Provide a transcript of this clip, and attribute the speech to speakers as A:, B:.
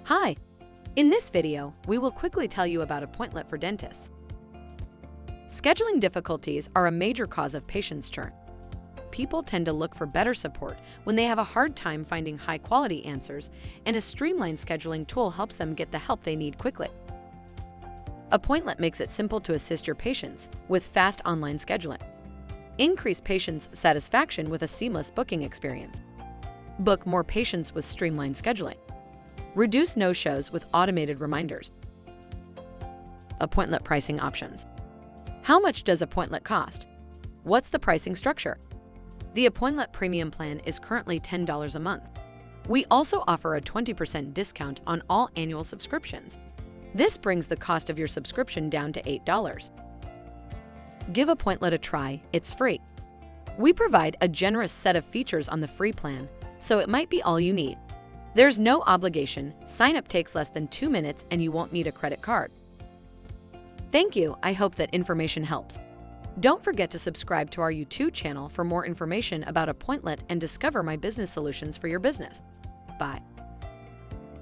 A: Hi! In this video, we will quickly tell you about Appointlet for dentists. Scheduling difficulties are a major cause of patients' churn. People tend to look for better support when they have a hard time finding high-quality answers, and a streamlined scheduling tool helps them get the help they need quickly. Appointlet makes it simple to assist your patients with fast online scheduling. Increase patients' satisfaction with a seamless booking experience. Book more patients with streamlined scheduling. Reduce no-shows with automated reminders. Appointlet pricing options. How much does Appointlet cost? What's the pricing structure? The Appointlet Premium plan is currently $10 a month. We also offer a 20% discount on all annual subscriptions. This brings the cost of your subscription down to $8. Give Appointlet a try, it's free. We provide a generous set of features on the free plan, so it might be all you need. There's no obligation, sign-up takes less than 2 minutes, and you won't need a credit card. Thank you, I hope that information helps. Don't forget to subscribe to our YouTube channel for more information about Appointlet and discover my business solutions for your business. Bye.